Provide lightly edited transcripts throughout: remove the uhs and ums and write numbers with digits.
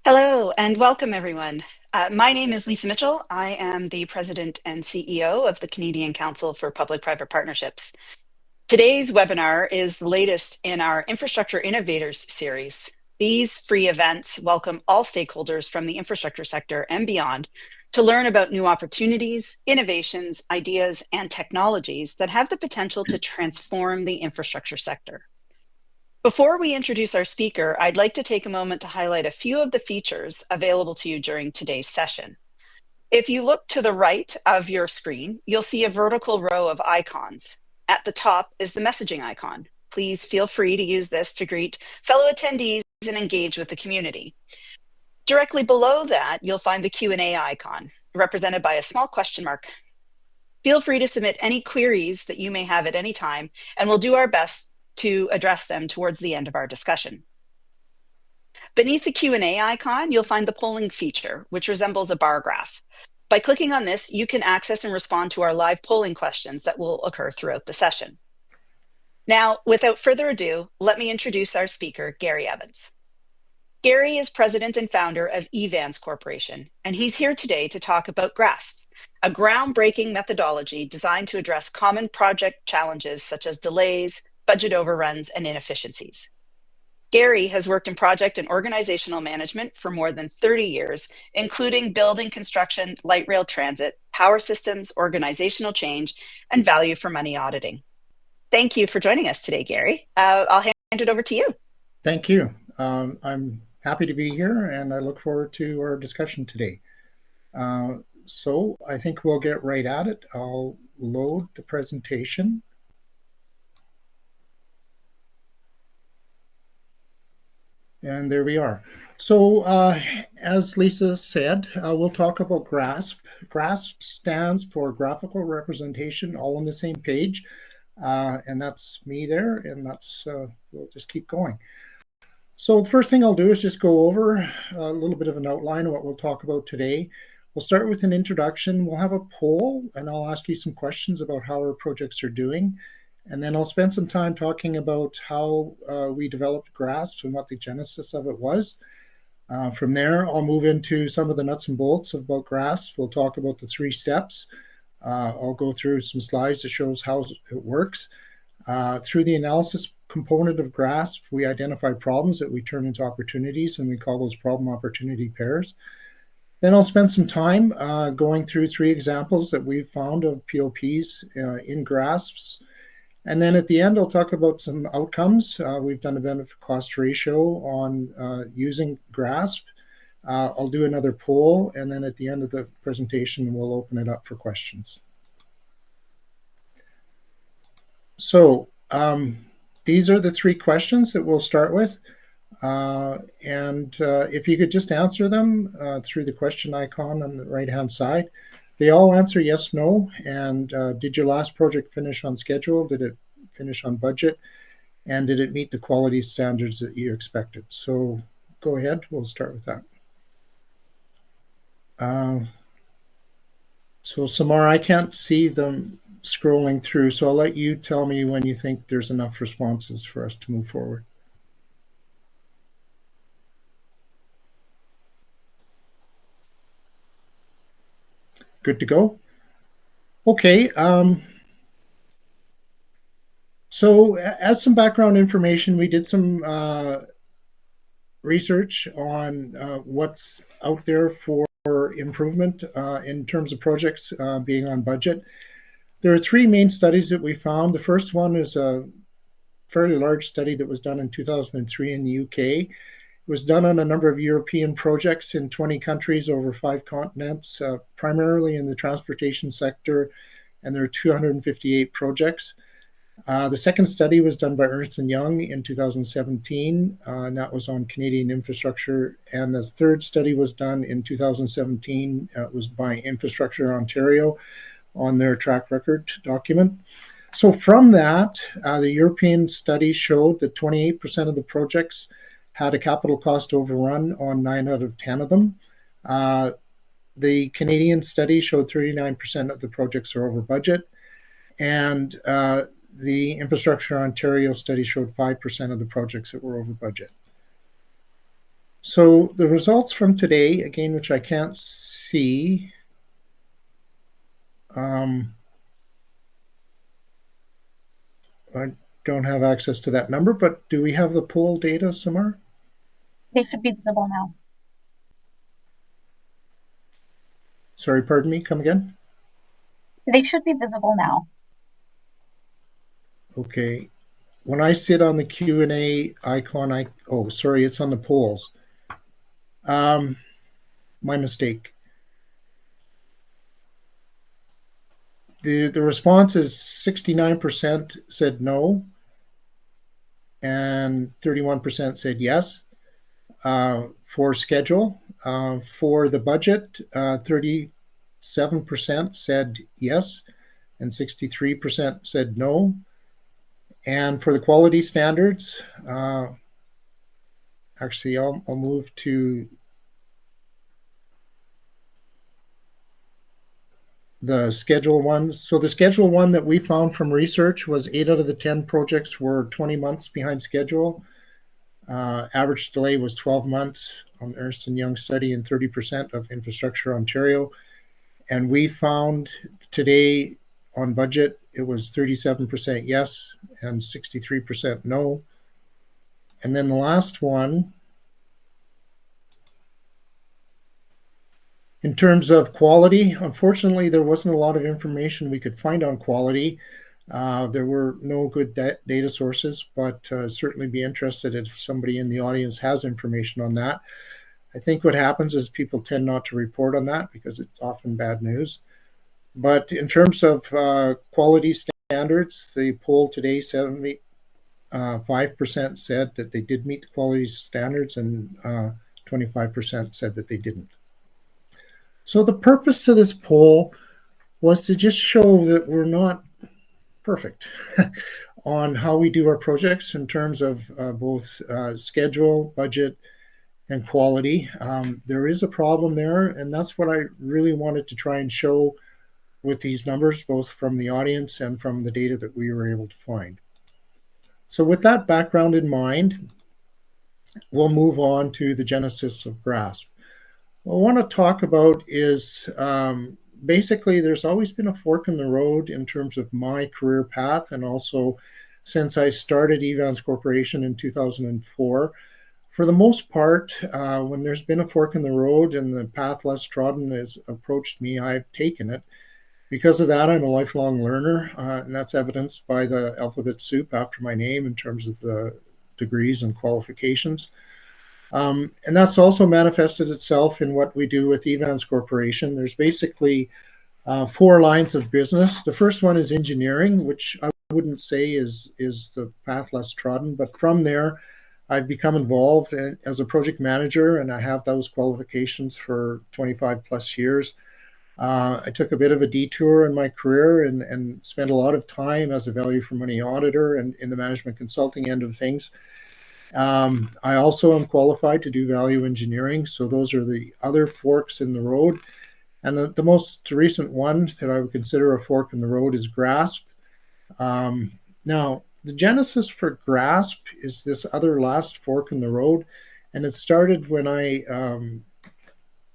Hello and welcome, everyone. My name is Lisa Mitchell. I am the President and CEO of the Canadian Council for Public-Private Partnerships. Today's webinar is the latest in our Infrastructure Innovators series. These free events welcome all stakeholders from the infrastructure sector and beyond to learn about new opportunities, innovations, ideas, and technologies that have the potential to transform the infrastructure sector. Before we introduce our speaker, I'd like to take a moment to highlight a few of the features available to you during today's session. If you look to the right of your screen, you'll see a vertical row of icons. At the top is the messaging icon. Please feel free to use this to greet fellow attendees and engage with the community. Directly below that, you'll find the Q&A icon, represented by a small question mark. Feel free to submit any queries that you may have at any time, and we'll do our best to address them towards the end of our discussion. Beneath the Q&A icon, you'll find the polling feature, which resembles a bar graph. By clicking on this, you can access and respond to our live polling questions that will occur throughout the session. Now, without further ado, let me introduce our speaker, Gary Evans. Gary is president and founder of Evans Corporation, and he's here today to talk about GR-ASP, a groundbreaking methodology designed to address common project challenges such as delays, budget overruns, and inefficiencies. Gary has worked in project and organizational management for more than 30 years, including building construction, light rail transit, power systems, organizational change, and value for money auditing. Thank you for joining us today, Gary. I'll hand it over to you. Thank you. I'm happy to be here, and I look forward to our discussion today. So I think we'll get right at it. I'll load the presentation. And there we are. So as Lisa said, we'll talk about GR-ASP. GR-ASP stands for Graphical Representation All on the same page. And that's me there, and that's we'll just keep going. So the first thing I'll do is just go over a little bit of an outline of what we'll talk about today. We'll start with an introduction. We'll have a poll, and I'll ask you some questions about how our projects are doing. And then I'll spend some time talking about how we developed GR-ASP and what the genesis of it was. From there, I'll move into some of the nuts and bolts about GR-ASP. We'll talk about the 3 steps. I'll go through some slides that shows how it works. Through the analysis component of GR-ASP, we identify problems that we turn into opportunities, and we call those problem-opportunity pairs. Then I'll spend some time going through 3 examples that we've found of POPs in GR-ASPs. And then at the end, I'll talk about some outcomes. We've done a benefit-cost ratio on using GR-ASP. I'll do another poll, and then at the end of the presentation, we'll open it up for questions. So these are the 3 questions that we'll start with. And if you could just answer them through the question icon on the right-hand side. They all answer yes, no, and did your last project finish on schedule? Did it finish on budget? And did it meet the quality standards that you expected? So go ahead, we'll start with that. So Samar, I can't see them scrolling through, so I'll let you tell me when you think there's enough responses for us to move forward. Good to go? Okay. So as some background information, we did some research on what's out there for improvement in terms of projects being on budget. There are 3 main studies that we found. The first one is a fairly large study that was done in 2003 in the UK. It was done on a number of European projects in 20 countries over 5 continents, primarily in the transportation sector, and there are 258 projects. The second study was done by Ernst & Young in 2017, and that was on Canadian infrastructure. And the third study was done in 2017. It was by Infrastructure Ontario on their track record document. So from that, the European study showed that 28% of the projects had a capital cost overrun on 9 out of 10 of them. The Canadian study showed 39% of the projects are over budget. And the Infrastructure Ontario study showed 5% of the projects that were over budget. So the results from today, again, which I can't see, I don't have access to that number, but do we have the poll data, Samar? They should be visible now. Sorry, pardon me, come again? They should be visible now. Okay. When I sit on the Q&A icon, oh, sorry, it's on the polls. My mistake. The response is 69% said no, and 31% said yes. For schedule, for the budget, 37% said yes, and 63% said no. And for the quality standards, actually, I'll move to the schedule ones. So the schedule one that we found from research was 8 out of the 10 projects were 20 months behind schedule. Average delay was 12 months on the Ernst & Young study and 30% of Infrastructure Ontario. And we found today on budget, it was 37% yes and 63% no. And then the last one, in terms of quality, unfortunately, there wasn't a lot of information we could find on quality. There were no good data sources, but certainly be interested if somebody in the audience has information on that. I think what happens is people tend not to report on that because it's often bad news. But in terms of quality standards, the poll today, 75% said that they did meet the quality standards and 25% said that they didn't. So the purpose to this poll was to just show that we're not perfect on how we do our projects in terms of both schedule, budget, and quality. There is a problem there, and that's what I really wanted to try and show with these numbers, both from the audience and from the data that we were able to find. So with that background in mind, we'll move on to the genesis of GR-ASP. What I want to talk about is basically there's always been a fork in the road in terms of my career path, and also since I started Evans Corporation in 2004. For the most part, when there's been a fork in the road and the path less trodden has approached me, I've taken it. Because of that, I'm a lifelong learner, and that's evidenced by the alphabet soup after my name in terms of the degrees and qualifications. And that's also manifested itself in what we do with Evans Corporation. There's basically 4 lines of business. The first one is engineering, which I wouldn't say is the path less trodden, but from there, I've become involved as a project manager, and I have those qualifications for 25 plus years. I took a bit of a detour in my career and spent a lot of time as a value for money auditor and in the management consulting end of things. I also am qualified to do value engineering, so those are the other forks in the road. And the most recent one that I would consider a fork in the road is GR-ASP. Now, the genesis for GR-ASP is this other last fork in the road, and it started when I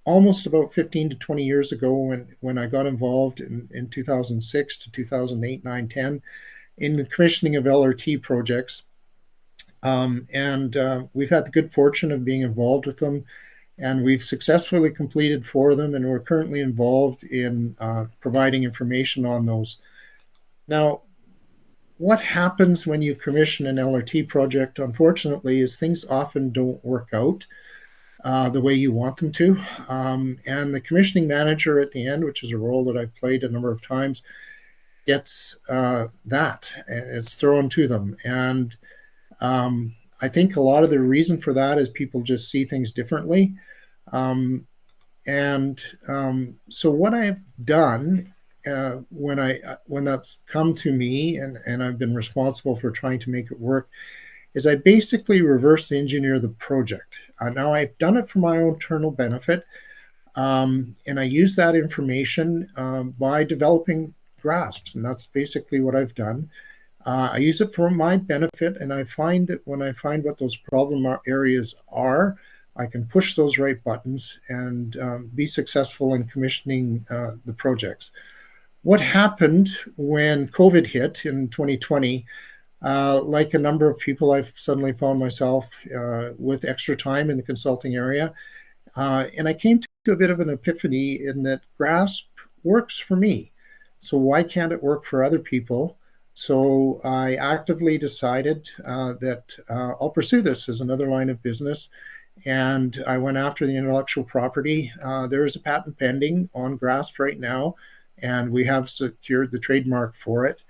almost about 15 to 20 years ago when I got involved in 2006 to 2008, 9, 10 in the commissioning of LRT projects. We've had the good fortune of being involved with them, and we've successfully completed 4 of them, and we're currently involved in providing information on those. Now, what happens when you commission an LRT project, unfortunately, is things often don't work out the way you want them to. And the commissioning manager at the end, which is a role that I've played a number of times, gets that. It's thrown to them. And I think a lot of the reason for that is people just see things differently. So what I've done when that's come to me and I've been responsible for trying to make it work is I basically reverse engineer the project. Now I've done it for my own internal benefit, and I use that information by developing GR-ASPs, and that's basically what I've done. I use it for my benefit, and I find that when I find what those problem areas are, I can push those right buttons and be successful in commissioning the projects. What happened when COVID hit in 2020? Like a number of people, I've suddenly found myself with extra time in the consulting area. And I came to a bit of an epiphany in that GRASP works for me. So why can't it work for other people? So I actively decided that I'll pursue this as another line of business. And I went after the intellectual property. There is a patent pending on GRASP right now, and we have secured the trademark for it.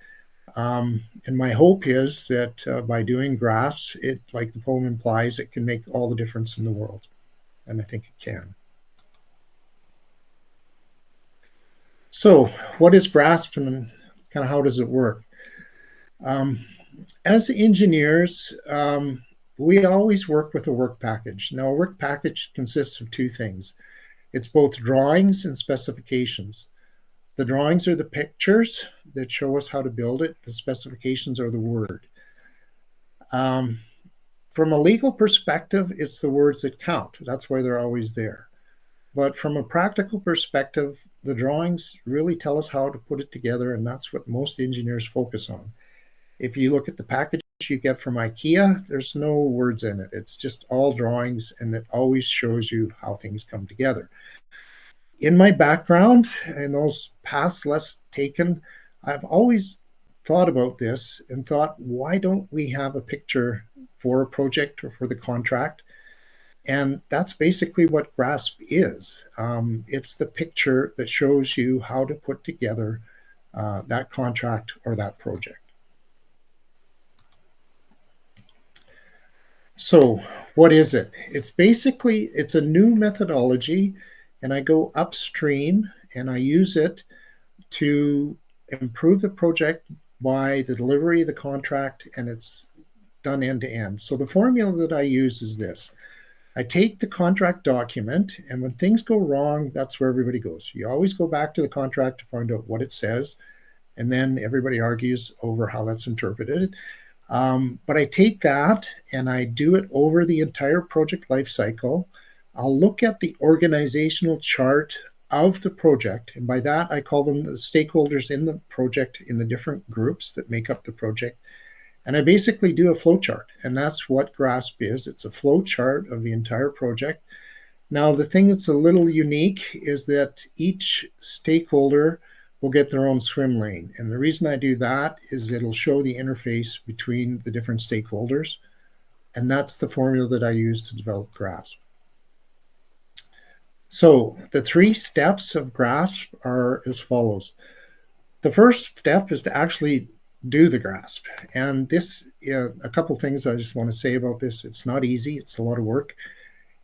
And my hope is that by doing GRASP, it, like the poem implies, it can make all the difference in the world. And I think it can. So what is GRASP and kind of how does it work? As engineers, we always work with a work package. Now, a work package consists of two things. It's both drawings and specifications. The drawings are the pictures that show us how to build it. The specifications are the word. From a legal perspective, it's the words that count. That's why they're always there. But from a practical perspective, the drawings really tell us how to put it together, and that's what most engineers focus on. If you look at the package you get from IKEA, there's no words in it. It's just all drawings, and it always shows you how things come together. In my background, in those paths less taken, I've always thought about this and thought, why don't we have a picture for a project or for the contract? And that's basically what GRASP is. It's the picture that shows you how to put together that contract or that project. So what is it? It's a new methodology, and I go upstream and I use it to improve the project by the delivery of the contract, and it's done end to end. So the formula that I use is this. I take the contract document, and when things go wrong, that's where everybody goes. You always go back to the contract to find out what it says, and then everybody argues over how that's interpreted. But I take that and I do it over the entire project lifecycle. I'll look at the organizational chart of the project, and by that I call them the stakeholders in the project in the different groups that make up the project. And I basically do a flow chart, and that's what GRASP is. It's a flow chart of the entire project. Now, the thing that's a little unique is that each stakeholder will get their own swim lane. And the reason I do that is it'll show the interface between the different stakeholders. And that's the formula that I use to develop GRASP. So the 3 steps of GRASP are as follows. The first step is to actually do the GRASP. And this, a couple things I just want to say about this. It's not easy. It's a lot of work.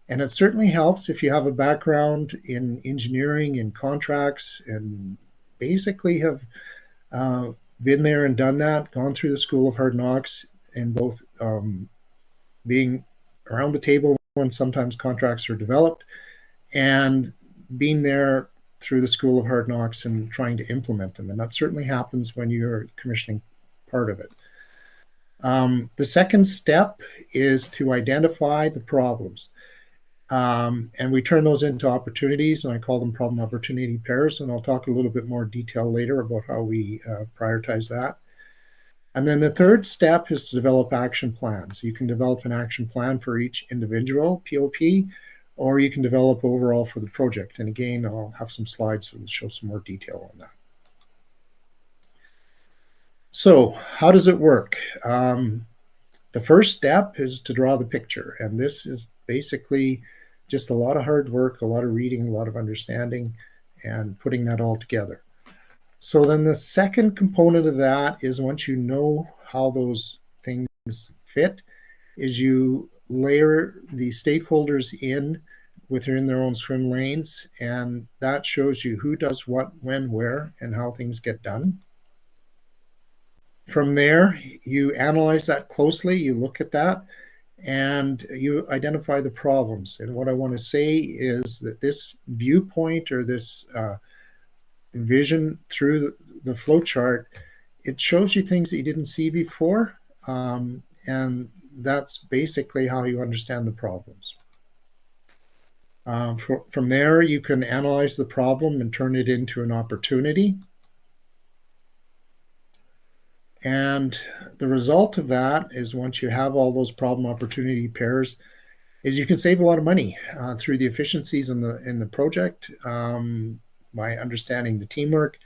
And it certainly helps if you have a background in engineering and contracts and basically have been there and done that, gone through the School of Hard Knocks, and both being around the table when sometimes contracts are developed and being there through the School of Hard Knocks and trying to implement them. And that certainly happens when you're commissioning part of it. The second step is to identify the problems. And we turn those into opportunities, and I call them problem opportunity pairs. And I'll talk a little bit more detail later about how we prioritize that. And then the third step is to develop action plans. You can develop an action plan for each individual POP, or you can develop overall for the project. And again, I'll have some slides that will show some more detail on that. So how does it work? The first step is to draw the picture. And this is basically just a lot of hard work, a lot of reading, a lot of understanding, and putting that all together. So then the second component of that is, once you know how those things fit, is you layer the stakeholders in within their own swim lanes, and that shows you who does what, when, where, and how things get done. From there, you analyze that closely, you look at that, and you identify the problems. And what I want to say is that this viewpoint, or this vision through the flow chart, it shows you things that you didn't see before, and that's basically how you understand the problems. From there, you can analyze the problem and turn it into an opportunity. And the result of that is, once you have all those problem opportunity pairs, is you can save a lot of money through the efficiencies in the project by understanding the teamwork,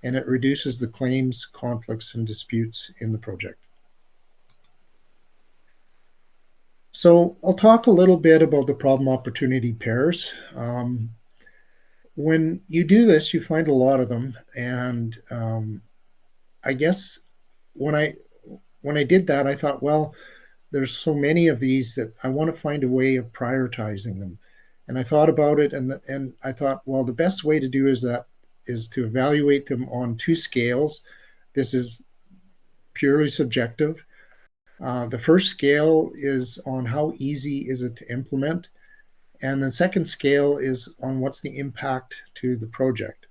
and it reduces the claims, conflicts, and disputes in the project. So I'll talk a little bit about the problem opportunity pairs. When you do this, you find a lot of them, and I guess when I did that, I thought, well, there's so many of these that I want to find a way of prioritizing them. And I thought about it, and I thought, well, the best way to do is to evaluate them on two scales. This is purely subjective. The first scale is on how easy is it to implement, and the second scale is on what's the impact to the project.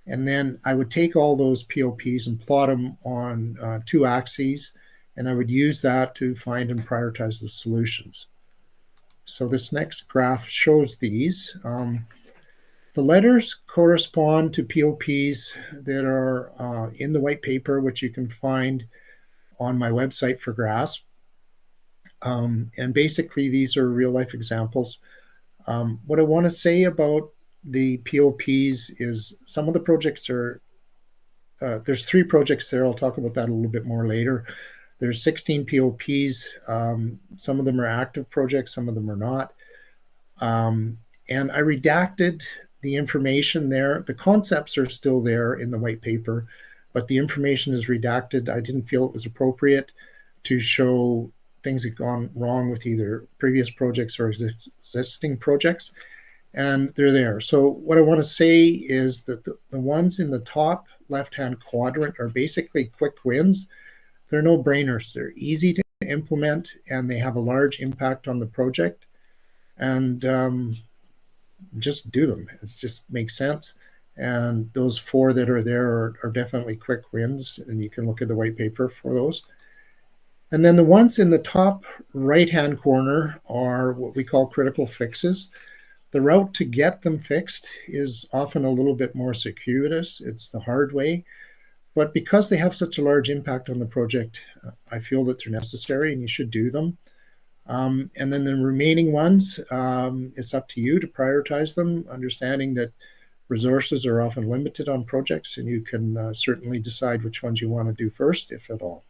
And then I would take all those POPs and plot them on two axes, and I would use that to find and prioritize the solutions. So this next graph shows these. The letters correspond to POPs that are in the white paper, which you can find on my website for GR-ASP. And basically, these are real-life examples. What I want to say about the POPs is some of the projects are, there's 3 projects there. I'll talk about that a little bit more later. There's 16 POPs. Some of them are active projects, some of them are not. And I redacted the information there. The concepts are still there in the white paper, but the information is redacted. I didn't feel it was appropriate to show things that gone wrong with either previous projects or existing projects, and they're there. So what I want to say is that the ones in the top left-hand quadrant are basically quick wins. They're no-brainers. They're easy to implement, and they have a large impact on the project. And just do them. It just makes sense. And those 4 that are there are definitely quick wins, and you can look at the white paper for those. And then the ones in the top right-hand corner are what we call critical fixes. The route to get them fixed is often a little bit more circuitous. It's the hard way. But because they have such a large impact on the project, I feel that they're necessary and you should do them. And then the remaining ones, it's up to you to prioritize them, understanding that resources are often limited on projects, and you can certainly decide which ones you want to do first, if at all.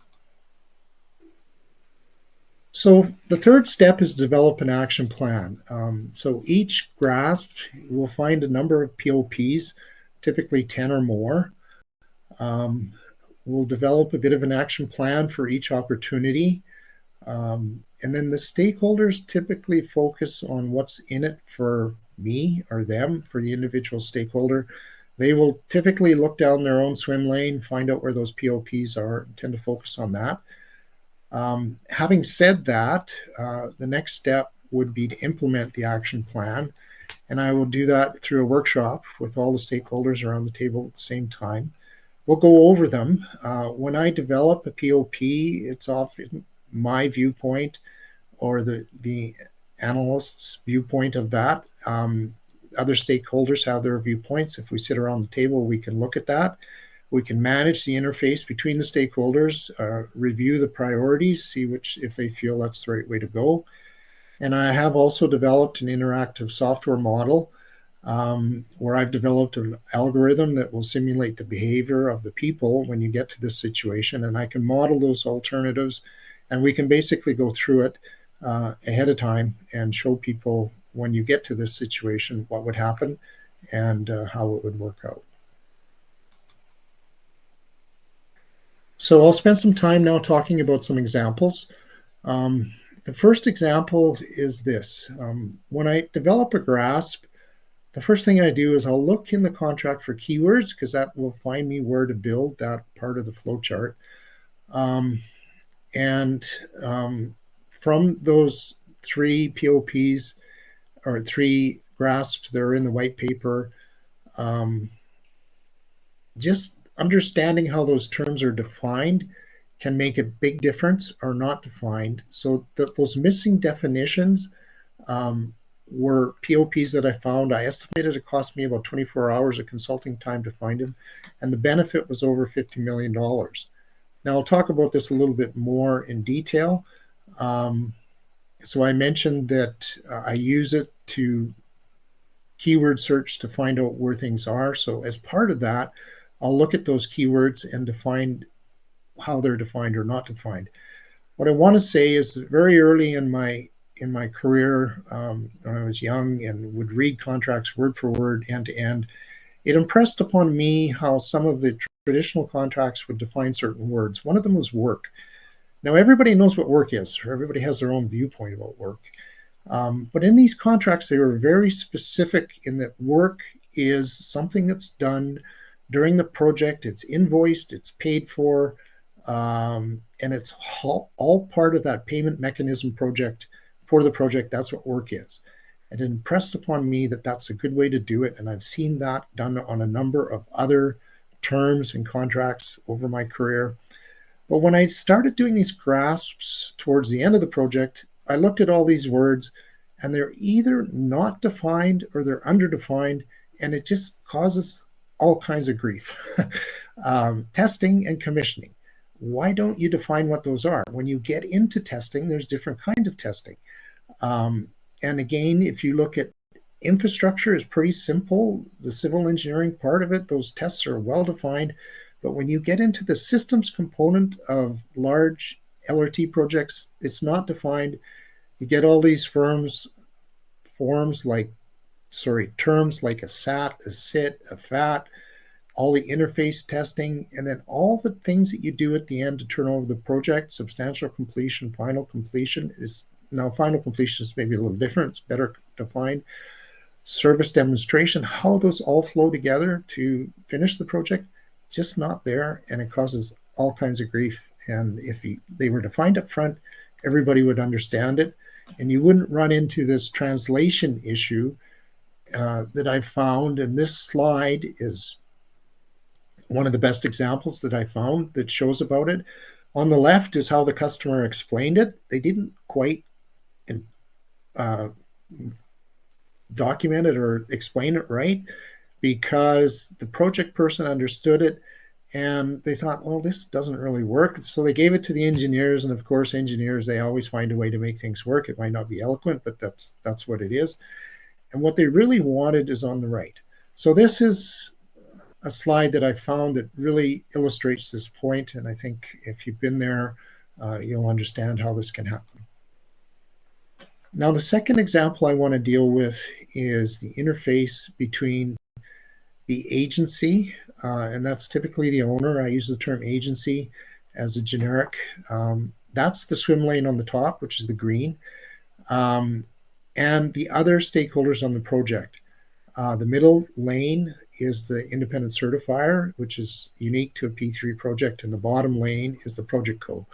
So the third step is develop an action plan. So each GR-ASP will find a number of POPs, typically 10 or more. We'll develop a bit of an action plan for each opportunity. And then the stakeholders typically focus on what's in it for me or them, for the individual stakeholder. They will typically look down their own swim lane, find out where those POPs are, and tend to focus on that. Having said that, the next step would be to implement the action plan, and I will do that through a workshop with all the stakeholders around the table at the same time. We'll go over them. When I develop a POP, it's often my viewpoint or the analyst's viewpoint of that. Other stakeholders have their viewpoints. If we sit around the table, we can look at that. We can manage the interface between the stakeholders, review the priorities, see if they feel that's the right way to go. And I have also developed an interactive software model where I've developed an algorithm that will simulate the behavior of the people when you get to this situation. And I can model those alternatives, and we can basically go through it ahead of time and show people, when you get to this situation, what would happen and how it would work out. So I'll spend some time now talking about some examples. The first example is this. When I develop a GR-ASP, the first thing I do is I'll look in the contract for keywords, because that will find me where to build that part of the flowchart. From those 3 POPs or 3 GR-ASPs that are in the white paper, just understanding how those terms are defined can make a big difference or not defined, so that those missing definitions were POPs that I found. I estimated it cost me about 24 hours of consulting time to find them, and the benefit was over $50 million. Now, I'll talk about this a little bit more in detail. So I mentioned that I use it to keyword search to find out where things are. So as part of that, I'll look at those keywords and define how they're defined or not defined. What I want to say is that very early in my career, when I was young and would read contracts word for word, end to end, it impressed upon me how some of the traditional contracts would define certain words. One of them was work. Now, everybody knows what work is, or everybody has their own viewpoint about work. But in these contracts, they were very specific in that work is something that's done during the project. It's invoiced, it's paid for, and it's all part of that payment mechanism project for the project. That's what work is. It impressed upon me that that's a good way to do it. And I've seen that done on a number of other terms and contracts over my career. But when I started doing these grasps towards the end of the project, I looked at all these words and they're either not defined or they're underdefined, and it just causes all kinds of grief. Testing and commissioning. Why don't you define what those are? When you get into testing, there's different kinds of testing. And again, if you look at infrastructure, is pretty simple. The civil engineering part of it, those tests are well defined. But when you get into the systems component of large LRT projects, it's not defined. You get all these terms like a SAT, a SIT, a FAT, all the interface testing, and then all the things that you do at the end to turn over the project. Substantial completion, final completion is now final completion is maybe a little different. It's better defined. Service demonstration, how those all flow together to finish the project, just not there, and it causes all kinds of grief. And if they were defined up front, everybody would understand it, and you wouldn't run into this translation issue that I found. And this slide is one of the best examples that I found that shows about it. On the left is how the customer explained it. They didn't quite document it or explain it right, because the project person understood it and they thought, well, this doesn't really work. So they gave it to the engineers, and of course, engineers, they always find a way to make things work. It might not be eloquent, but that's what it is. And what they really wanted is on the right. So this is a slide that I found that really illustrates this point, and I think if you've been there, you'll understand how this can happen. Now, the second example I want to deal with is the interface between the agency, and that's typically the owner. I use the term agency as a generic. That's the swim lane on the top, which is the green, and the other stakeholders on the project. The middle lane is the independent certifier, which is unique to a P3 project, and the bottom lane is the project co.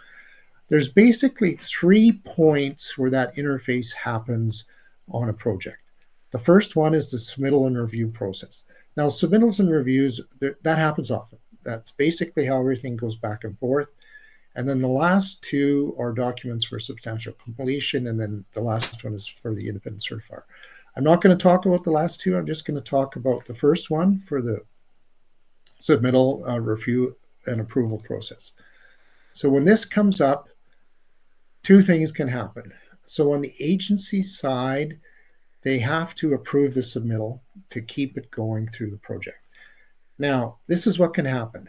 There's basically 3 points where that interface happens on a project. The first one is the submittal and review process. Now, submittals and reviews, that happens often. That's basically how everything goes back and forth. And then the last 2 are documents for substantial completion, and then the last one is for the independent certifier. I'm not going to talk about the last 2. I'm just going to talk about the first one for the submittal, review, and approval process. So when this comes up, 2 things can happen. So on the agency side, they have to approve the submittal to keep it going through the project. Now, this is what can happen.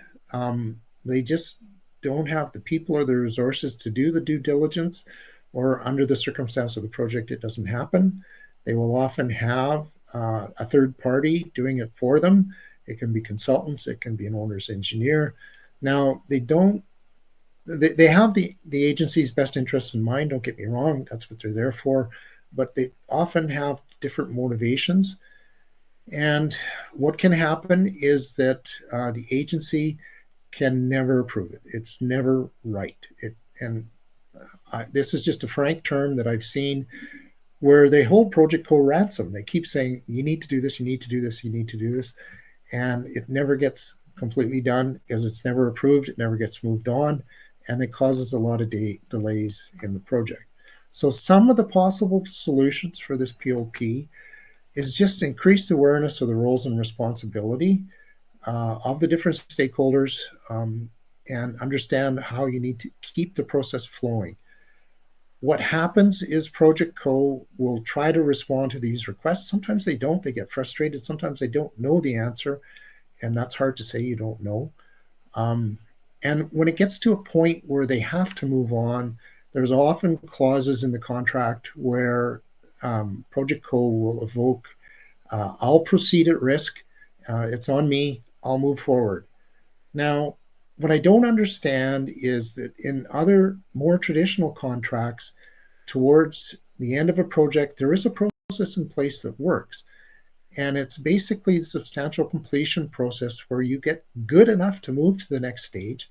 They just don't have the people or the resources to do the due diligence, or under the circumstance of the project, it doesn't happen. They will often have a third party doing it for them. It can be consultants, it can be an owner's engineer. Now, they have the agency's best interests in mind, don't get me wrong, that's what they're there for, but they often have different motivations. And what can happen is that the agency can never approve it. It's never right. This is just a frank term that I've seen, where they hold project co-ransom. They keep saying, you need to do this, you need to do this, you need to do this. And it never gets completely done because it's never approved, it never gets moved on, and it causes a lot of delays in the project. So some of the possible solutions for this POP is just increased awareness of the roles and responsibility of the different stakeholders, and understand how you need to keep the process flowing. What happens is Project Co will try to respond to these requests. Sometimes they don't, they get frustrated. Sometimes they don't know the answer, and that's hard to say you don't know. And when it gets to a point where they have to move on, there's often clauses in the contract where Project Co will evoke, I'll proceed at risk, it's on me, I'll move forward. Now, what I don't understand is that in other more traditional contracts, towards the end of a project, there is a process in place that works. And it's basically the substantial completion process where you get good enough to move to the next stage.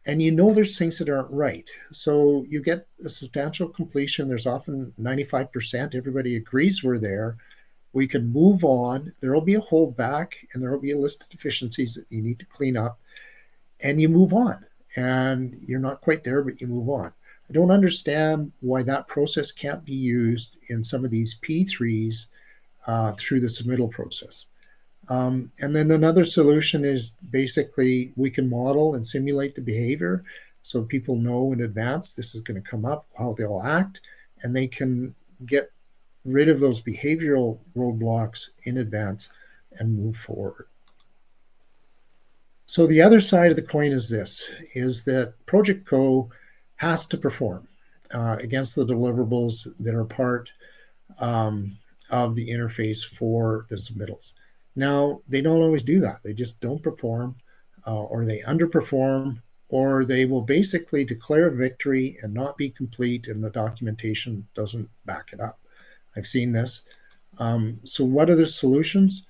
And you know there's things that aren't right. So you get a substantial completion. There's often 95%. Everybody agrees we're there. We can move on. There will be a holdback, and there will be a list of deficiencies that you need to clean up, and you move on. And you're not quite there, but you move on. I don't understand why that process can't be used in some of these P3s through the submittal process. And then another solution is basically we can model and simulate the behavior so people know in advance this is going to come up, how they'll act, and they can get rid of those behavioral roadblocks in advance and move forward. So the other side of the coin is this, is that Project Co has to perform against the deliverables that are part of the interface for the submittals. Now, they don't always do that. They just don't perform, or they underperform, or they will basically declare victory and not be complete, and the documentation doesn't back it up. I've seen this. So what are the solutions?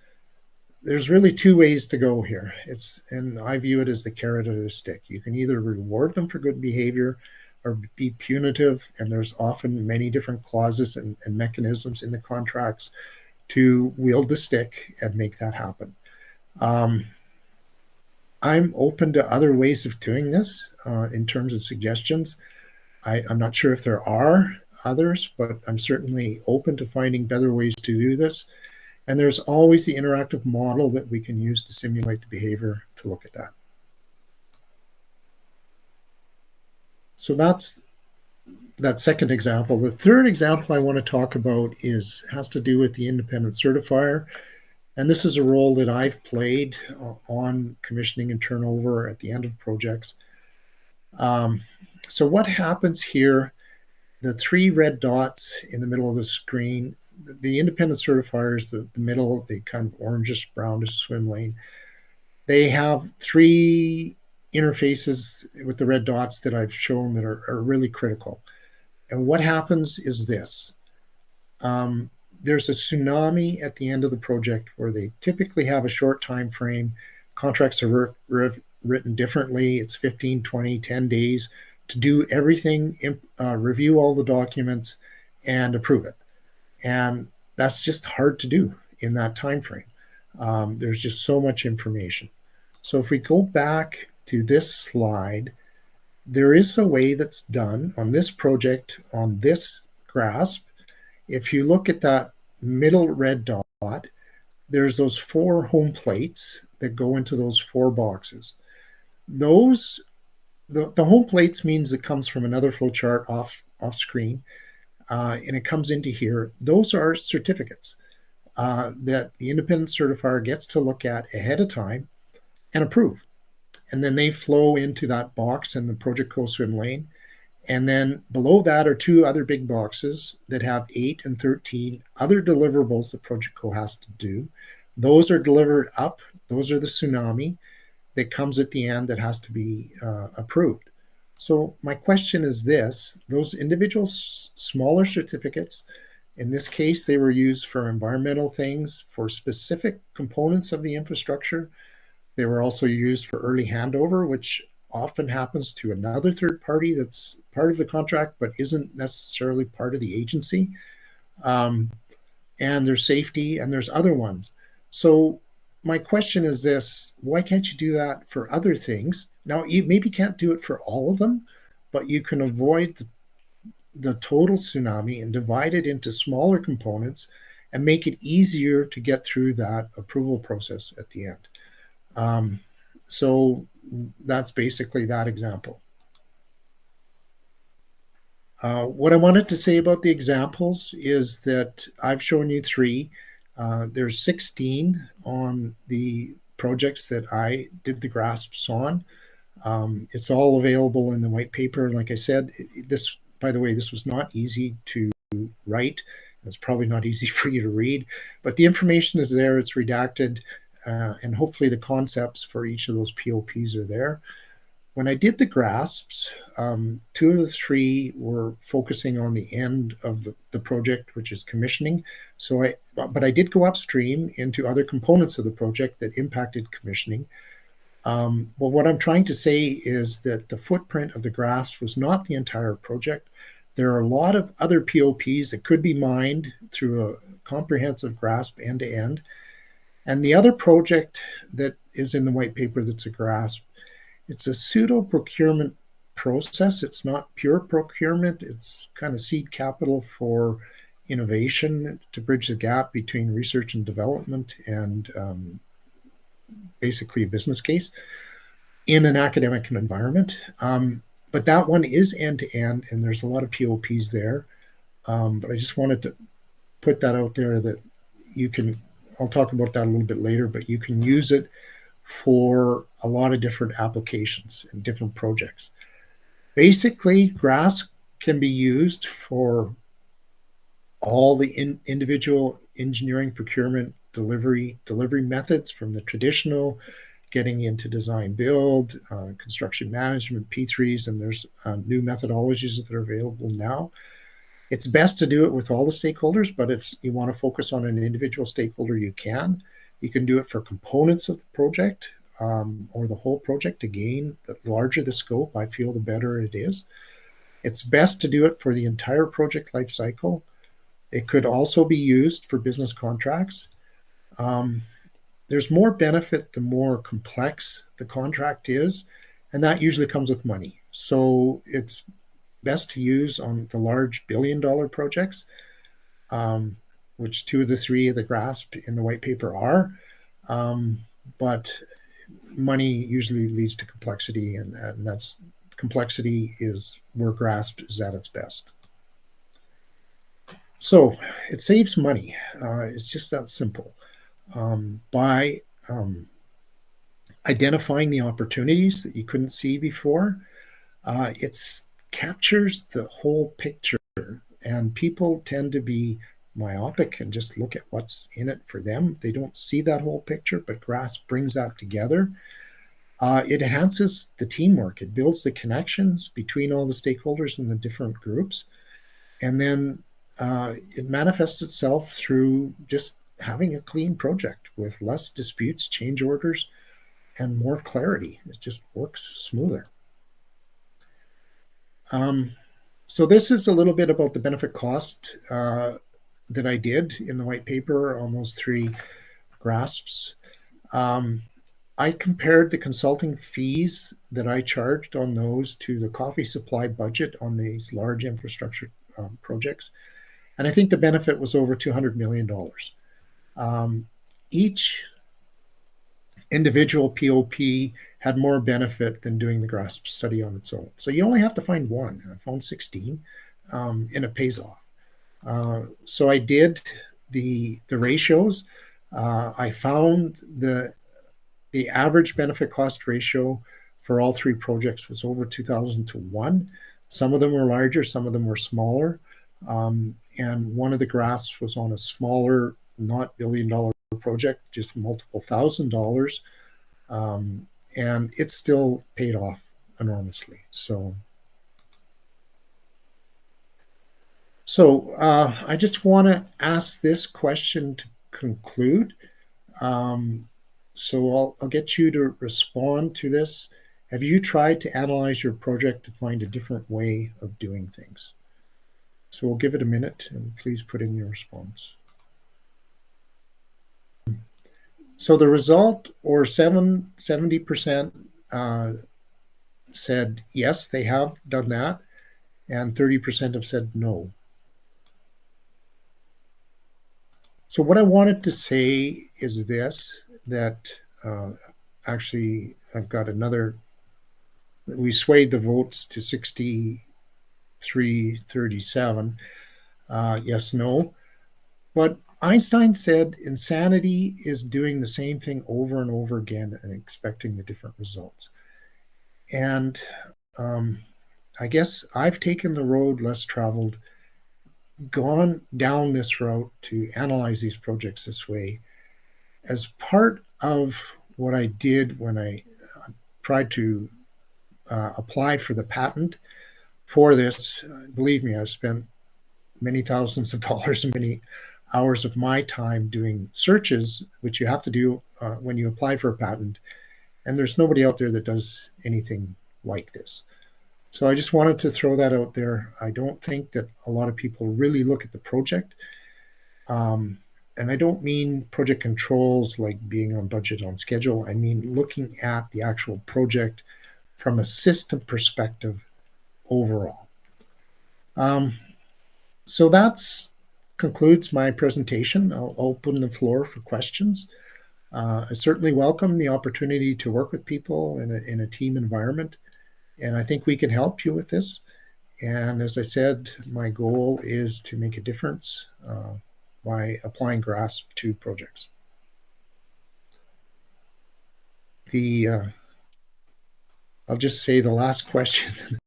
There's really two ways to go here. And I view it as the carrot or the stick. You can either reward them for good behavior or be punitive, and there's often many different clauses and mechanisms in the contracts to wield the stick and make that happen. I'm open to other ways of doing this in terms of suggestions. I'm not sure if there are others, but I'm certainly open to finding better ways to do this. And there's always the interactive model that we can use to simulate the behavior to look at that. So that's that second example. The third example I want to talk about has to do with the independent certifier. And this is a role that I've played on commissioning and turnover at the end of projects. So what happens here, the three red dots in the middle of the screen, the independent certifiers, the middle, the kind of orangish, brownish swim lane, they have three interfaces with the red dots that I've shown that are really critical. And what happens is this. There's a tsunami at the end of the project where they typically have a short time frame. Contracts are written differently. It's 15, 20, 10 days to do everything, review all the documents, and approve it. And that's just hard to do in that time frame. There's just so much information. So if we go back to this slide, there is a way that's done on this project, on this GR-ASP. If you look at that middle red dot, there's those 4 home plates that go into those 4 boxes. Those, the home plates means it comes from another flowchart off screen, and it comes into here. Those are certificates that the independent certifier gets to look at ahead of time and approve. And then they flow into that box in the Project Co swim lane. And then below that are 2 other big boxes that have 8 and 13 other deliverables that Project Co has to do. Those are delivered up. Those are the tsunami that comes at the end that has to be approved. So my question is this, those individual smaller certificates, in this case, they were used for environmental things, for specific components of the infrastructure. They were also used for early handover, which often happens to another third party that's part of the contract, but isn't necessarily part of the agency. And there's safety, and there's other ones. So my question is this, why can't you do that for other things? Now, you maybe can't do it for all of them, but you can avoid the total tsunami and divide it into smaller components and make it easier to get through that approval process at the end. So that's basically that example. What I wanted to say about the examples is that I've shown you 3. There's 16 on the projects that I did the grasps on. It's all available in the white paper. Like I said, this, by the way, this was not easy to write. It's probably not easy for you to read, but the information is there. It's redacted, and hopefully the concepts for each of those POPs are there. When I did the grasps, 2 of the 3 were focusing on the end of the project, which is commissioning. But I did go upstream into other components of the project that impacted commissioning. Well, what I'm trying to say is that the footprint of the grasp was not the entire project. There are a lot of other POPs that could be mined through a comprehensive grasp end to end. And the other project that is in the white paper that's a grasp, it's a pseudo procurement process. It's not pure procurement. It's kind of seed capital for innovation to bridge the gap between research and development and basically a business case in an academic environment. But that one is end to end, and there's a lot of POPs there. But I just wanted to put that out there that you can, I'll talk about that a little bit later, but you can use it for a lot of different applications and different projects. Basically, GRASP can be used for all the individual engineering, procurement, delivery methods, from the traditional, getting into design build, construction management, P3s, and there's new methodologies that are available now. It's best to do it with all the stakeholders, but if you want to focus on an individual stakeholder, you can. You can do it for components of the project or the whole project. Again, the larger the scope, I feel the better it is. It's best to do it for the entire project life cycle. It could also be used for business contracts. There's more benefit the more complex the contract is, and that usually comes with money. So it's best to use on the large billion-dollar projects, which 2 of the 3 of the GRASP in the white paper are. But money usually leads to complexity, and that's complexity is where GRASP is at its best. So it saves money. It's just that simple. By identifying the opportunities that you couldn't see before, it captures the whole picture, and people tend to be myopic and just look at what's in it for them. They don't see that whole picture, but GRASP brings that together. It enhances the teamwork. It builds the connections between all the stakeholders in the different groups. And then it manifests itself through just having a clean project with less disputes, change orders, and more clarity. It just works smoother. So this is a little bit about the benefit cost that I did in the white paper on those 3 GRASPs. I compared the consulting fees that I charged on those to the coffee supply budget on these large infrastructure projects. And I think the benefit was over $200 million. Each individual POP had more benefit than doing the GRASP study on its own. So you only have to find one, and I found 16, and it pays off. So I did the ratios. I found the average benefit cost ratio for all 3 projects was over 2,000 to 1. Some of them were larger, some of them were smaller. And one of the GRASPs was on a smaller, not billion-dollar project, just multiple $1,000s. And it still paid off enormously. So I just want to ask this question to conclude. So I'll get you to respond to this. Have you tried to analyze your project to find a different way of doing things? So we'll give it a minute, and please put in your response. So the result, or 70% said yes, they have done that. and 30% have said no. So what I wanted to say is this, that actually I've got another, we swayed the votes to 63-37, yes, no. But Einstein said insanity is doing the same thing over and over again and expecting the different results. And I guess I've taken the road less traveled, gone down this route to analyze these projects this way as part of what I did when I tried to apply for the patent for this. Believe me, I've spent many thousands of dollars and many hours of my time doing searches, which you have to do when you apply for a patent. And there's nobody out there that does anything like this. So I just wanted to throw that out there. I don't think that a lot of people really look at the project. And I don't mean project controls like being on budget, on schedule. I mean looking at the actual project from a system perspective overall. So that concludes my presentation. I'll open the floor for questions. I certainly welcome the opportunity to work with people in a team environment, and I think we can help you with this. And as I said, my goal is to make a difference by applying GR-ASP to projects. I'll just say the last question.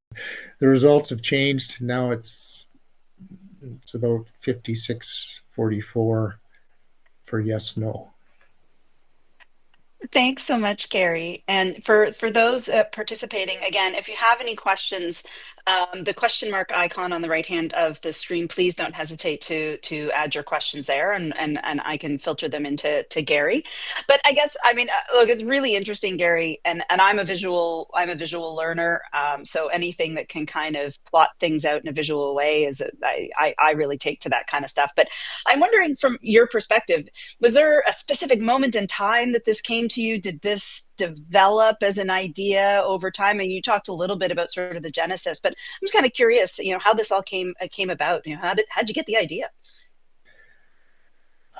The results have changed. Now it's about 56-44 for yes, no. Thanks so much, Gary. And for those participating, again, if you have any questions, the question mark icon on the right hand of the screen, please don't hesitate to add your questions there, and I can filter them into Gary. But I guess, I mean, look, it's really interesting, Gary, and I'm a visual learner, so anything that can kind of plot things out in a visual way is I really take to that kind of stuff. But I'm wondering, from your perspective, was there a specific moment in time that this came to you? Did this develop as an idea over time? And you talked a little bit about sort of the genesis, but I'm just kind of curious, how this all came about. How'd you get the idea?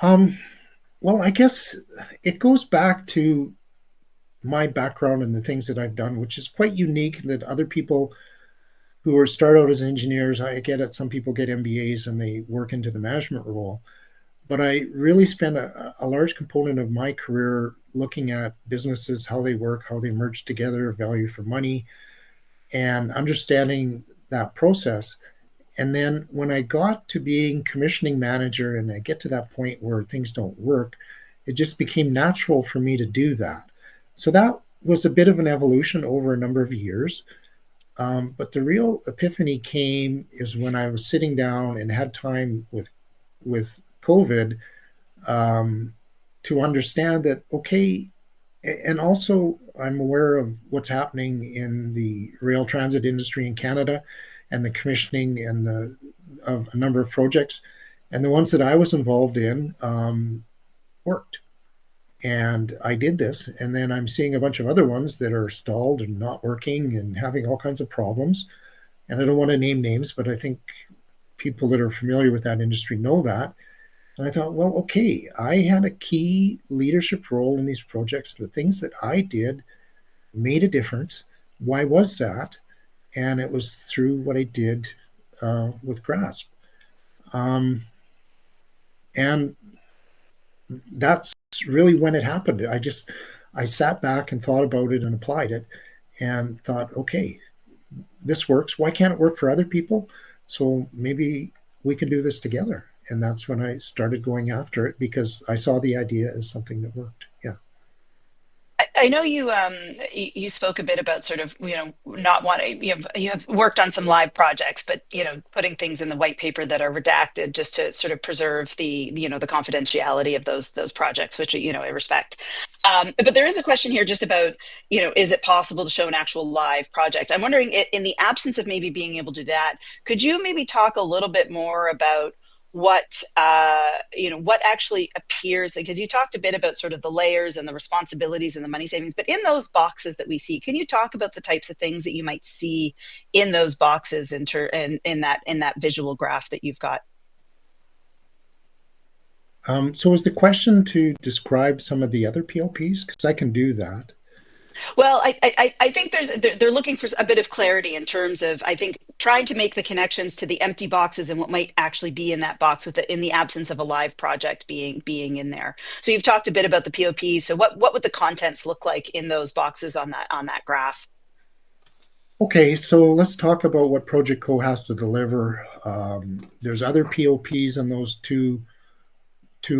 Well, I guess it goes back to my background and the things that I've done, which is quite unique that other people who are start out as engineers, I get it, some people get MBAs and they work into the management role. But I really spent a large component of my career looking at businesses, how they work, how they merge together, value for money, and understanding that process. And then when I got to being commissioning manager and I get to that point where things don't work, it just became natural for me to do that. So that was a bit of an evolution over a number of years. But the real epiphany came is when I was sitting down and had time with COVID to understand that, okay, and also I'm aware of what's happening in the rail transit industry in Canada and the commissioning and of a number of projects. And the ones that I was involved in worked. And I did this. And then I'm seeing a bunch of other ones that are stalled and not working and having all kinds of problems. And I don't want to name names, but I think people that are familiar with that industry know that. And I thought, well, okay, I had a key leadership role in these projects. The things that I did made a difference. Why was that? And it was through what I did with GR-ASP. And that's really when it happened. I sat back and thought about it and applied it and thought, okay, this works. Why can't it work for other people? So maybe we can do this together. And that's when I started going after it because I saw the idea as something that worked. Yeah. I know you spoke a bit about sort of not wanting, you have worked on some live projects, but putting things in the white paper that are redacted just to sort of preserve the the confidentiality of those projects, which I respect. But there is a question here just about is it possible to show an actual live project? I'm wondering, in the absence of maybe being able to do that, could you maybe talk a little bit more about what what actually appears, because you talked a bit about sort of the layers and the responsibilities and the money savings, but in those boxes that we see, can you talk about the types of things that you might see in those boxes in that visual graph that you've got? So is the question to describe some of the other PLPs? Because I can do that. Well, I think they're looking for a bit of clarity in terms of, I think, trying to make the connections to the empty boxes and what might actually be in that box in the absence of a live project being in there. So you've talked a bit about the POPs. So what would the contents look like in those boxes on that graph? Okay, so let's talk about what Project Co has to deliver. There's other POPs in those two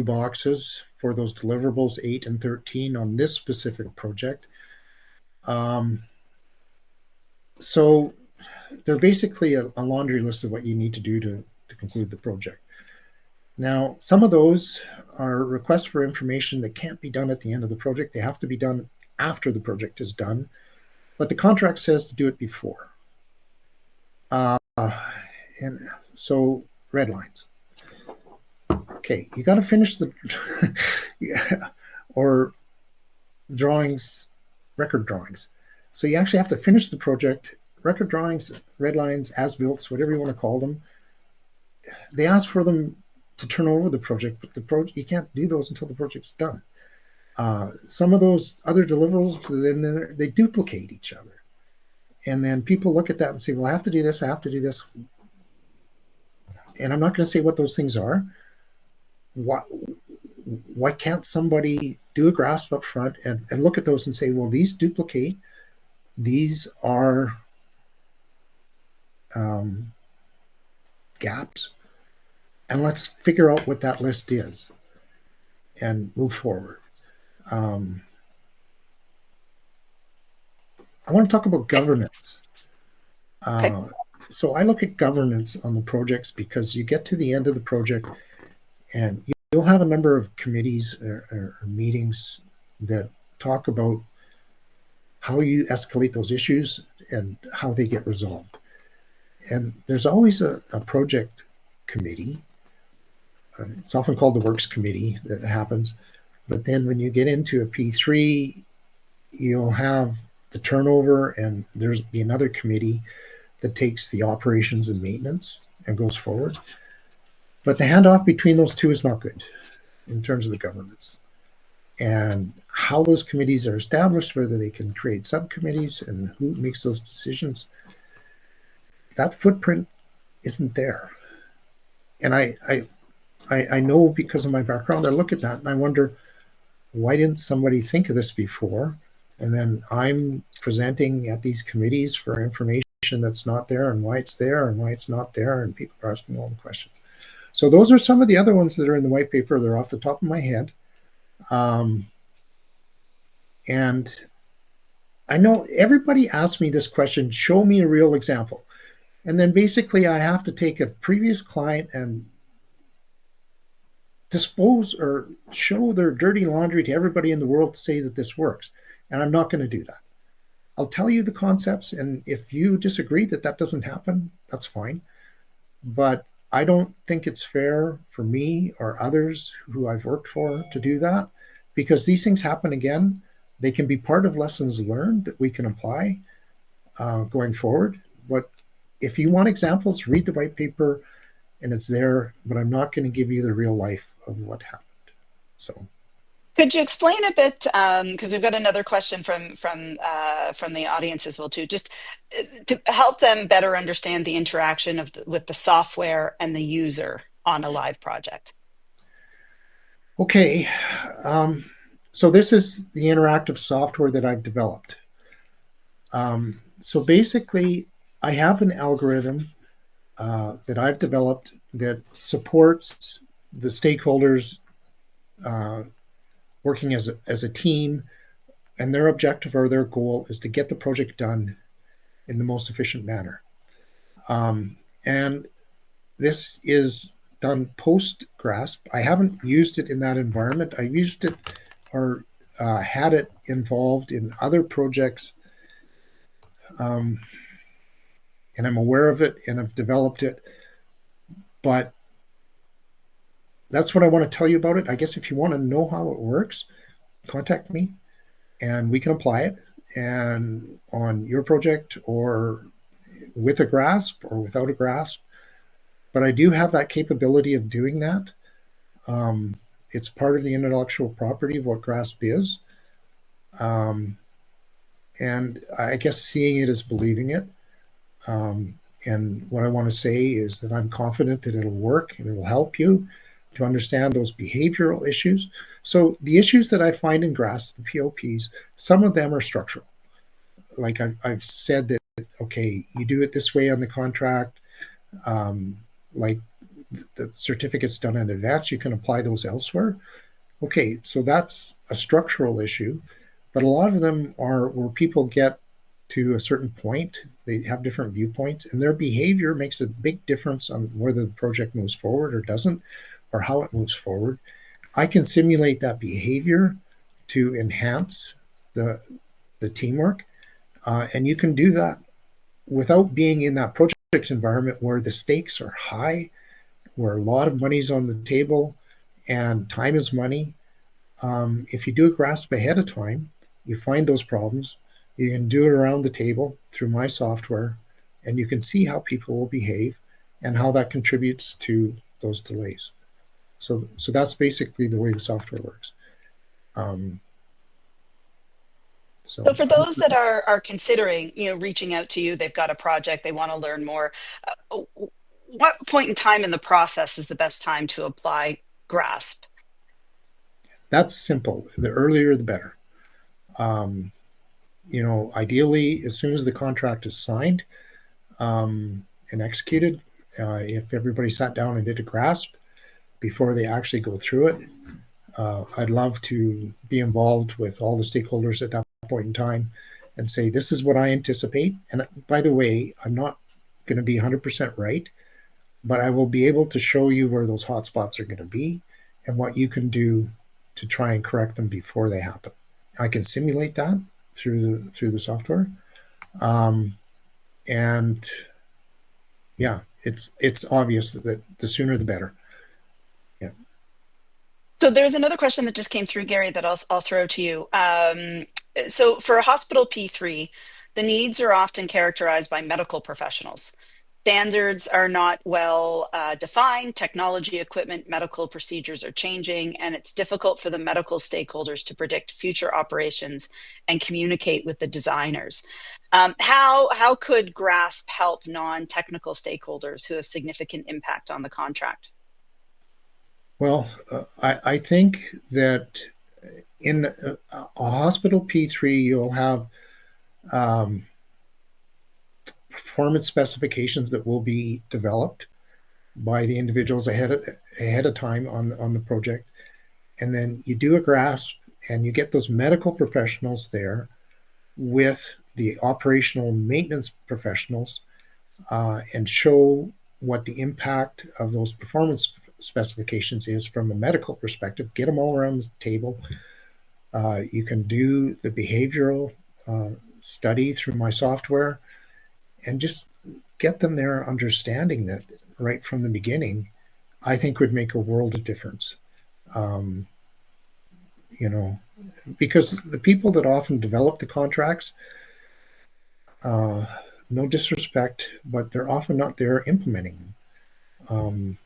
boxes for those deliverables 8 and 13 on this specific project. So they're basically a laundry list of what you need to do to conclude the project. Now, some of those are requests for information that can't be done at the end of the project. They have to be done after the project is done, but the contract says to do it before. And so red lines. Okay, you got to finish the yeah, or drawings, record drawings. So you actually have to finish the project. Record drawings, red lines, as-built, whatever you want to call them. They ask for them to turn over the project, but the project you can't do those until the project's done. Some of those other deliverables, then they duplicate each other, and then people look at that and say, "Well, I have to do this. I have to do this," and I'm not going to say what those things are. Why can't somebody do a grasp up front and look at those and say, well, these duplicate, these are gaps, and let's figure out what that list is and move forward. I want to talk about governance. Okay. So I look at governance on the projects because you get to the end of the project and you'll have a number of committees or meetings that talk about how you escalate those issues and how they get resolved. And there's always a project committee. It's often called the works committee that happens. But then when you get into a P3, you'll have the turnover, and there's be another committee that takes the operations and maintenance and goes forward. But the handoff between those two is not good in terms of the governance. And how those committees are established, whether they can create subcommittees and who makes those decisions, that footprint isn't there. And I know because of my background, I look at that and I wonder, why didn't somebody think of this before? And then I'm presenting at these committees for information that's not there and why it's there and why it's not there, and people are asking all the questions. So those are some of the other ones that are in the white paper. They're off the top of my head. And I know everybody asks me this question, show me a real example. And then basically I have to take a previous client and dispose or show their dirty laundry to everybody in the world to say that this works. And I'm not going to do that. I'll tell you the concepts, and if you disagree that that doesn't happen, that's fine. But I don't think it's fair for me or others who I've worked for to do that, because these things happen again. They can be part of lessons learned that we can apply going forward. But if you want examples, read the white paper and it's there, but I'm not going to give you the real life of what happened. So. Could you explain a bit, because we've got another question from the audience as well too, just to help them better understand the interaction with the software and the user on a live project? Okay, so this is the interactive software that I've developed. So basically, I have an algorithm that I've developed that supports the stakeholders working as a team, and their objective or their goal is to get the project done in the most efficient manner. And this is done post GR-ASP. I haven't used it in that environment. I used it or had it involved in other projects, and I'm aware of it and I've developed it. But that's what I want to tell you about it. I guess if you want to know how it works, contact me and we can apply it and on your project or with a grasp or without a grasp. But I do have that capability of doing that. Um, it's part of the intellectual property of what grasp is. Um, and I guess seeing it is believing it. Um, and what I want to say is that I'm confident that it'll work and it will help you to understand those behavioral issues. So the issues that I find in GRASP, the POPs, some of them are structural. Like I've said that, okay, you do it this way on the contract, like the certificates done in advance, you can apply those elsewhere. Okay, so that's a structural issue, but a lot of them are where people get to a certain point, they have different viewpoints, and their behavior makes a big difference on whether the project moves forward or doesn't, or how it moves forward. I can simulate that behavior to enhance the teamwork, and you can do that without being in that project environment where the stakes are high, where a lot of money's on the table, and time is money. If you do a grasp ahead of time, you find those problems, you can do it around the table through my software, and you can see how people will behave and how that contributes to those delays. So that's basically the way the software works. So for those that are considering, reaching out to you, they've got a project, they want to learn more. What point in time in the process is the best time to apply GRASP? That's simple. The earlier, the better. Ideally, as soon as the contract is signed and executed, if everybody sat down and did a grasp before they actually go through it, I'd love to be involved with all the stakeholders at that point in time and say, this is what I anticipate. And by the way, I'm not going to be 100% right, but I will be able to show you where those hotspots are going to be and what you can do to try and correct them before they happen. I can simulate that through the software, and yeah, it's obvious that the sooner the better. Yeah. So there's another question that just came through, Gary, that I'll throw to you. So for a hospital P3, the needs are often characterized by medical professionals. Standards are not well defined, technology, equipment, medical procedures are changing, and it's difficult for the medical stakeholders to predict future operations and communicate with the designers. How could GRASP help non-technical stakeholders who have significant impact on the contract? Well, I think that in a hospital P3, you'll have performance specifications that will be developed by the individuals ahead of time on the project. And then you do a grasp and you get those medical professionals there with the operational maintenance professionals and show what the impact of those performance specifications is from a medical perspective. Get them all around the table. You can do the behavioral study through my software and just get them there understanding that right from the beginning, I think would make a world of difference. Because the people that often develop the contracts, no disrespect, but they're often not there implementing them.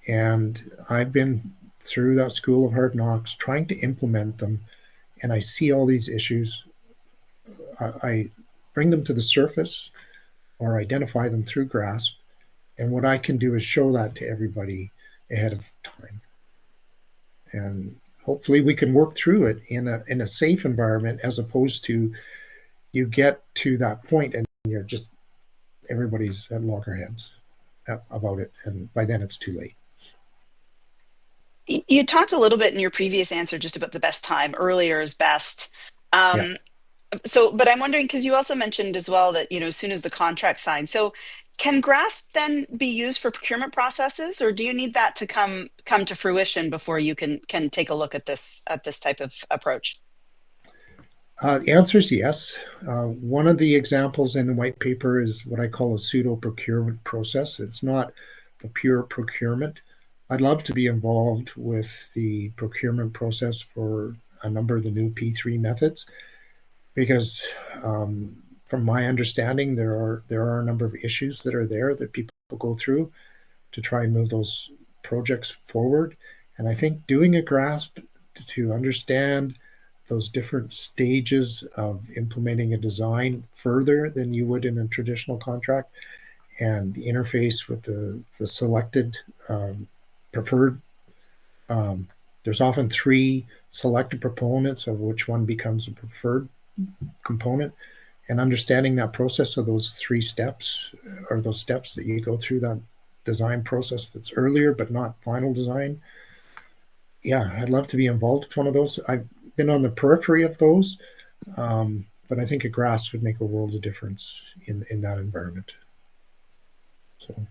And I've been through that school of hard knocks trying to implement them, and I see all these issues. I bring them to the surface or identify them through GRASP, and what I can do is show that to everybody ahead of time. And hopefully we can work through it in a safe environment, as opposed to you get to that point and you're just, everybody's at loggerheads about it, and by then it's too late. You talked a little bit in your previous answer just about the best time. Earlier is best. Yeah. So, but I'm wondering, because you also mentioned as well that, as soon as the contract's signed. So can GRASP then be used for procurement processes, or do you need that to come to fruition before you can take a look at this type of approach? The answer is yes. One of the examples in the white paper is what I call a pseudo procurement process. It's not a pure procurement. I'd love to be involved with the procurement process for a number of the new P3 methods because, from my understanding, there are a number of issues that are there that people go through to try and move those projects forward. And I think doing a grasp to understand those different stages of implementing a design further than you would in a traditional contract, and the interface with the selected preferred. There's often three selected proponents of which one becomes a preferred component, and understanding that process of those three steps, or those steps that you go through that design process that's earlier but not final design. Yeah, I'd love to be involved with one of those. I've been on the periphery of those, but I think a grasp would make a world of difference in that environment. So.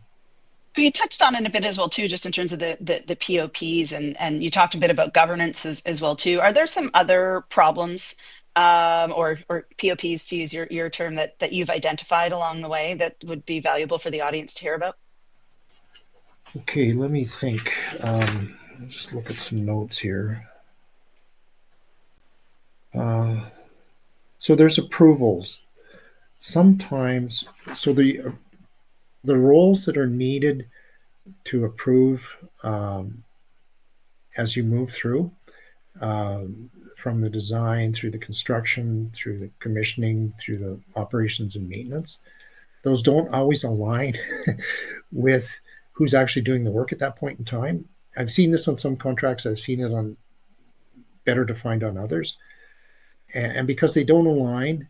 You touched on it a bit as well too, just in terms of the POPs, and you talked a bit about governance as well too. Are there some other problems or POPs, to use your term, that you've identified along the way that would be valuable for the audience to hear about? Okay, let me think. I'll just look at some notes here. So there's approvals. Sometimes, so the roles that are needed to approve as you move through, from the design through the construction, through the commissioning, through the operations and maintenance, those don't always align with who's actually doing the work at that point in time. I've seen this on some contracts. I've seen it on better defined on others. And because they don't align,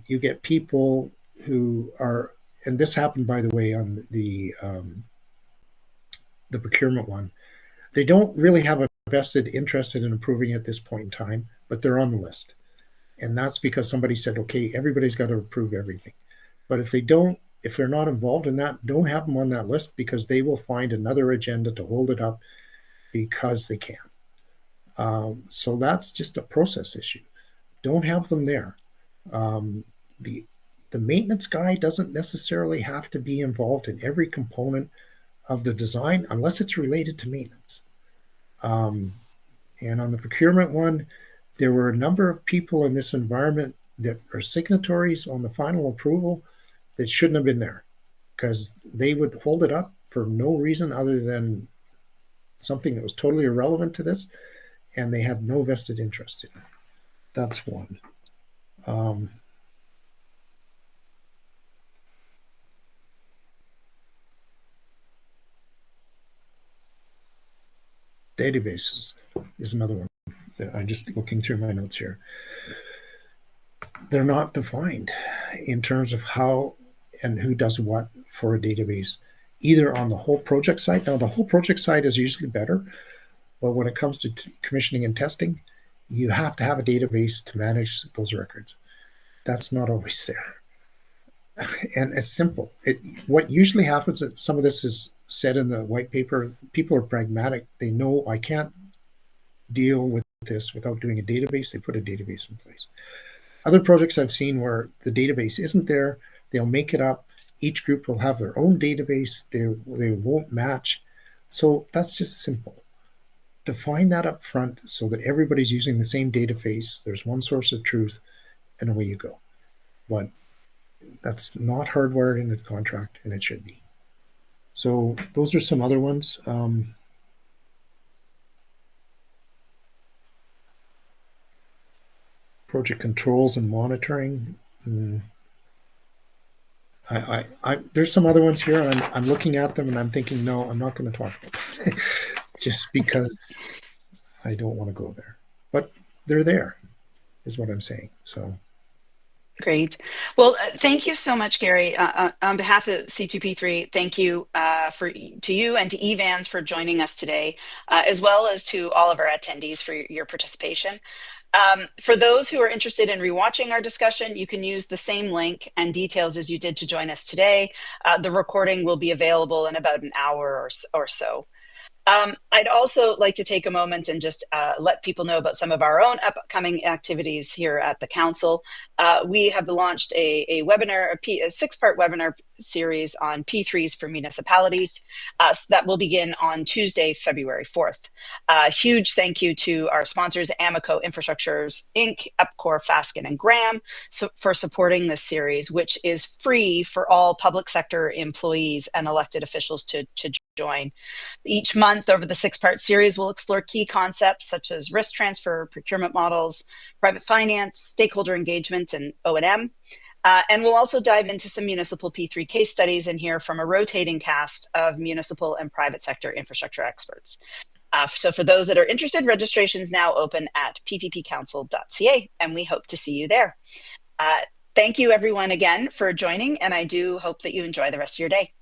you get people who are, and this happened, by the way, on the procurement one. They don't really have a vested interest in improving at this point in time, but they're on the list. And that's because somebody said, okay, everybody's got to approve everything. But if they're not involved in that, don't have them on that list, because they will find another agenda to hold it up because they can. So that's just a process issue. Don't have them there. The maintenance guy doesn't necessarily have to be involved in every component of the design unless it's related to maintenance. And on the procurement one, there were a number of people in this environment that are signatories on the final approval that shouldn't have been there, because they would hold it up for no reason other than something that was totally irrelevant to this, and they had no vested interest in it. That's one. Databases is another one. I'm just looking through my notes here. They're not defined in terms of how and who does what for a database, either on the whole project side. Now, the whole project side is usually better, but when it comes to commissioning and testing, you have to have a database to manage those records. That's not always there. And it's simple. What usually happens, that some of this is said in the white paper, people are pragmatic. They know I can't deal with this without doing a database. They put a database in place. Other projects I've seen where the database isn't there, they'll make it up. Each group will have their own database. They won't match. So that's just simple. Define that up front so that everybody's using the same database. There's one source of truth, and away you go. But that's not hardwired into the contract, and it should be. So those are some other ones. Project controls and monitoring. There's some other ones here, and I'm looking at them and I'm thinking, no, I'm not going to talk about that just because I don't want to go there. But they're there, is what I'm saying. So. Great. Well, thank you so much, Gary. On behalf of C2P3, thank you to you and to EVANS for joining us today, as well as to all of our attendees for your participation. For those who are interested in rewatching our discussion, you can use the same link and details as you did to join us today. The recording will be available in about an hour or so. I'd also like to take a moment and just let people know about some of our own upcoming activities here at the Council. We have launched a webinar, a 6-part webinar series on P3s for municipalities. So that will begin on Tuesday, February 4th. Huge thank you to our sponsors, Amico Infrastructures, Inc., Epcor, Fasken, and Graham for supporting this series, which is free for all public sector employees and elected officials to join. Each month over the 6-part series, we'll explore key concepts such as risk transfer, procurement models, private finance, stakeholder engagement, and O&M. And we'll also dive into some municipal P3 case studies and hear from a rotating cast of municipal and private sector infrastructure experts. So for those that are interested, registration is now open at pppcouncil.ca, and we hope to see you there. Thank you everyone again for joining, and I do hope that you enjoy the rest of your day.